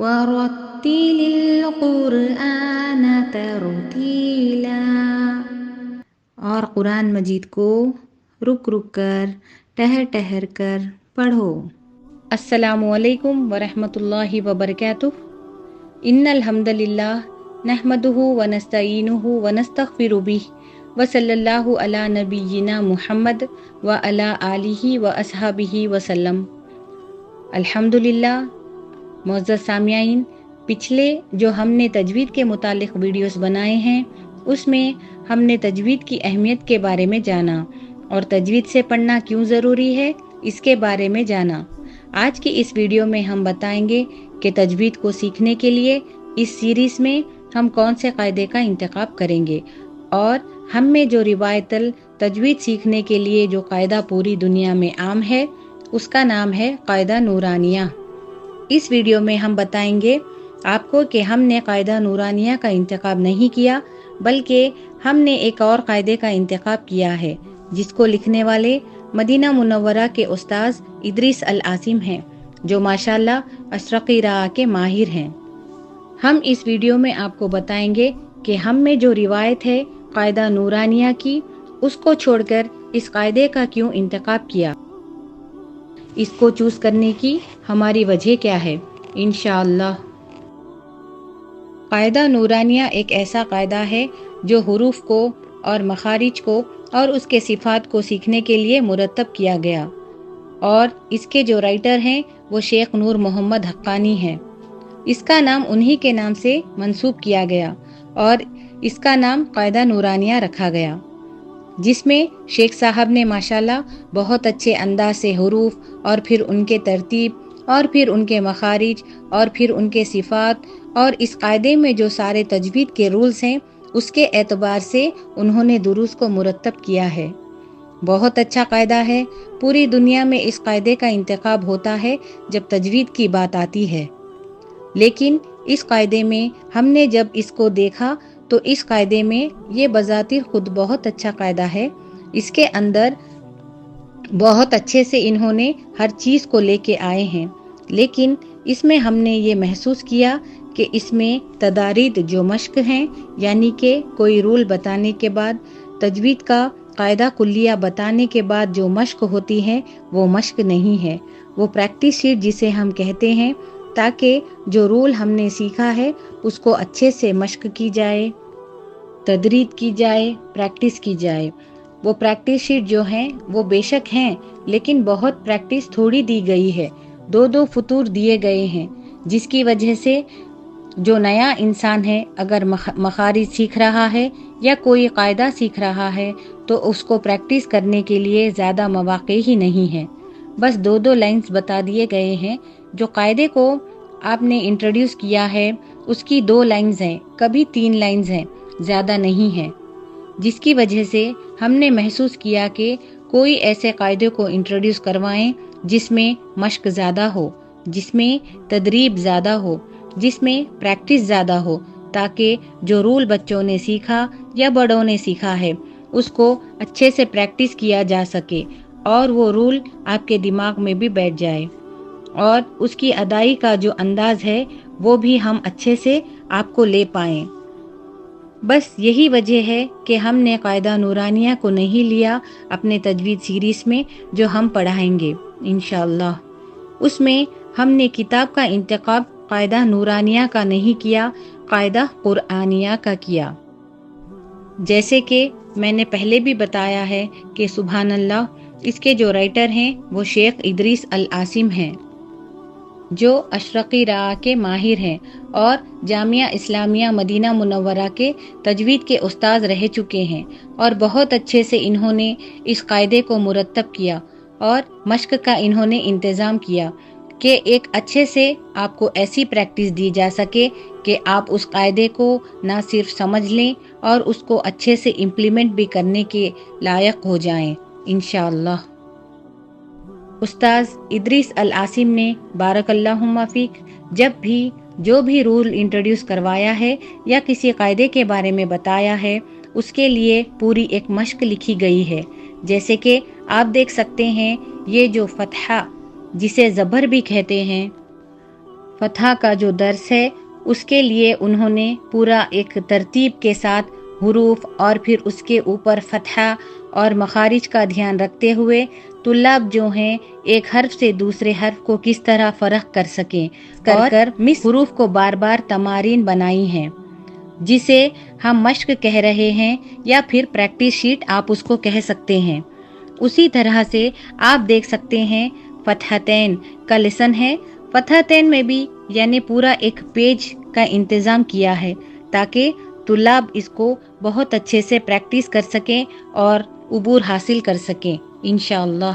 وَرَتِّلِ الْقُرْآنَ تَرْتِيلًا۔ اور قرآن مجید کو رک رک کر، ٹہر ٹہر کر پڑھو۔ السلام علیکم ورحمۃ اللہ وبرکاتہ۔ ان الحمد للہ نحمدہ ونستعینہ ونستغفر بہ وصلی اللہ علی نبینا محمد وعلی آلہ واصحابہ وسلم۔ الحمد للہ۔ معزز سامعین، پچھلے جو ہم نے تجوید کے متعلق ویڈیوز بنائے ہیں اس میں ہم نے تجوید کی اہمیت کے بارے میں جانا اور تجوید سے پڑھنا کیوں ضروری ہے اس کے بارے میں جانا۔ آج کی اس ویڈیو میں ہم بتائیں گے کہ تجوید کو سیکھنے کے لیے اس سیریز میں ہم کون سے قاعدے کا انتخاب کریں گے، اور ہم میں جو روایت تجوید سیکھنے کے لیے جو قاعدہ پوری دنیا میں عام ہے اس کا نام ہے قاعدہ نورانیہ۔ اس ویڈیو میں ہم بتائیں گے آپ کو کہ ہم نے قاعدہ نورانیہ کا انتخاب نہیں کیا، بلکہ ہم نے ایک اور قاعدے کا انتخاب کیا ہے جس کو لکھنے والے مدینہ منورہ کے استاذ ادریس العاصم ہیں، جو ماشاءاللہ اشرقی راہ کے ماہر ہیں۔ ہم اس ویڈیو میں آپ کو بتائیں گے کہ ہم میں جو روایت ہے قاعدہ نورانیہ کی، اس کو چھوڑ کر اس قاعدے کا کیوں انتخاب کیا، اس کو چوز کرنے کی ہماری وجہ کیا ہے انشاءاللہ۔ قاعدہ نورانیہ ایک ایسا قاعدہ ہے جو حروف کو اور مخارج کو اور اس کے صفات کو سیکھنے کے لیے مرتب کیا گیا، اور اس کے جو رائٹر ہیں وہ شیخ نور محمد حقانی ہیں۔ اس کا نام انہی کے نام سے منسوب کیا گیا اور اس کا نام قاعدہ نورانیہ رکھا گیا، جس میں شیخ صاحب نے ماشاءاللہ بہت اچھے انداز سے حروف اور پھر ان کے ترتیب اور پھر ان کے مخارج اور پھر ان کے صفات اور اس قاعدے میں جو سارے تجوید کے رولز ہیں اس کے اعتبار سے انہوں نے دروس کو مرتب کیا ہے۔ بہت اچھا قاعدہ ہے، پوری دنیا میں اس قاعدے کا انتخاب ہوتا ہے جب تجوید کی بات آتی ہے، لیکن اس قاعدے میں ہم نے جب اس کو دیکھا تو اس قاعدے میں یہ بذاتِ خود بہت اچھا قاعدہ ہے، اس کے اندر بہت اچھے سے انہوں نے ہر چیز کو لے کے آئے ہیں، لیکن اس میں ہم نے یہ محسوس کیا کہ اس میں تدارید جو مشق ہیں، یعنی کہ کوئی رول بتانے کے بعد تجوید کا قاعدہ کلیہ بتانے کے بعد جو مشق ہوتی ہے وہ مشق نہیں ہے، وہ پریکٹس شیٹ جسے ہم کہتے ہیں، تاکہ جو رول ہم نے سیکھا ہے اس کو اچھے سے مشق کی جائے، تدریج کی جائے، پریکٹس کی جائے۔ وہ پریکٹس شیٹ جو ہیں وہ بے شک ہیں، لیکن بہت پریکٹس تھوڑی دی گئی ہے، دو فطور دیے گئے ہیں، جس کی وجہ سے جو نیا انسان ہے اگر مخارج سیکھ رہا ہے یا کوئی قاعدہ سیکھ رہا ہے تو اس کو پریکٹس کرنے کے لیے زیادہ مواقع ہی نہیں ہے، بس دو لائنز بتا دیے گئے ہیں۔ جو قاعدے کو آپ نے انٹروڈیوس کیا ہے اس کی 2 لائنز ہیں، کبھی 3 لائنز ہیں، زیادہ نہیں ہے، جس کی وجہ سے ہم نے محسوس کیا کہ کوئی ایسے قاعدے کو انٹروڈیوس کروائیں جس میں مشق زیادہ ہو، جس میں تدریب زیادہ ہو، جس میں پریکٹس زیادہ ہو، تاکہ جو رول بچوں نے سیکھا یا بڑوں نے سیکھا ہے اس کو اچھے سے پریکٹس کیا جا سکے اور وہ رول آپ کے دماغ میں بھی بیٹھ جائے، اور اس کی ادائی کا جو انداز ہے وہ بھی ہم اچھے سے آپ کو لے پائیں۔ بس یہی وجہ ہے کہ ہم نے قاعدہ نورانیہ کو نہیں لیا اپنے تجوید سیریز میں جو ہم پڑھائیں گے انشاءاللہ۔ اس میں ہم نے کتاب کا انتخاب قاعدہ نورانیہ کا نہیں کیا، قاعدہ قرآنیہ کا کیا۔ جیسے کہ میں نے پہلے بھی بتایا ہے کہ سبحان اللہ، اس کے جو رائٹر ہیں وہ شیخ ادریس العاصم ہیں، جو اشرقی راہ کے ماہر ہیں اور جامعہ اسلامیہ مدینہ منورہ کے تجوید کے استاذ رہ چکے ہیں، اور بہت اچھے سے انہوں نے اس قاعدے کو مرتب کیا اور مشق کا انہوں نے انتظام کیا کہ ایک اچھے سے آپ کو ایسی پریکٹس دی جا سکے کہ آپ اس قاعدے کو نہ صرف سمجھ لیں اور اس کو اچھے سے امپلیمنٹ بھی کرنے کے لائق ہو جائیں انشاءاللہ۔ استاذ ادریس العاصم نے بارک اللہم فیک جب بھی جو بھی رول انٹروڈیوس کروایا ہے یا کسی قاعدے کے بارے میں بتایا ہے اس کے لیے پوری ایک مشق لکھی گئی ہے، جیسے کہ آپ دیکھ سکتے ہیں یہ جو فتحہ جسے زبر بھی کہتے ہیں، فتح کا جو درس ہے اس کے لیے انہوں نے پورا ایک ترتیب کے ساتھ حروف اور پھر اس کے اوپر فتحہ اور مخارج کا دھیان رکھتے ہوئے طلاب جو ہیں ایک حرف سے دوسرے حرف کو کس طرح فرق کر سکیں کر مس حروف کو بار بار تمارین بنائی ہیں، جسے ہم مشق کہہ رہے ہیں یا پھر پریکٹس شیٹ آپ اس کو کہہ سکتے ہیں۔ اسی طرح سے آپ دیکھ سکتے ہیں فتحتین کا لیسن ہے۔ فتحتین میں بھی یعنی پورا ایک پیج کا انتظام کیا ہے تاکہ طلاب اس کو بہت اچھے سے پریکٹس کر سکیں اور عبور حاصل کر سکیں انشاءاللہ۔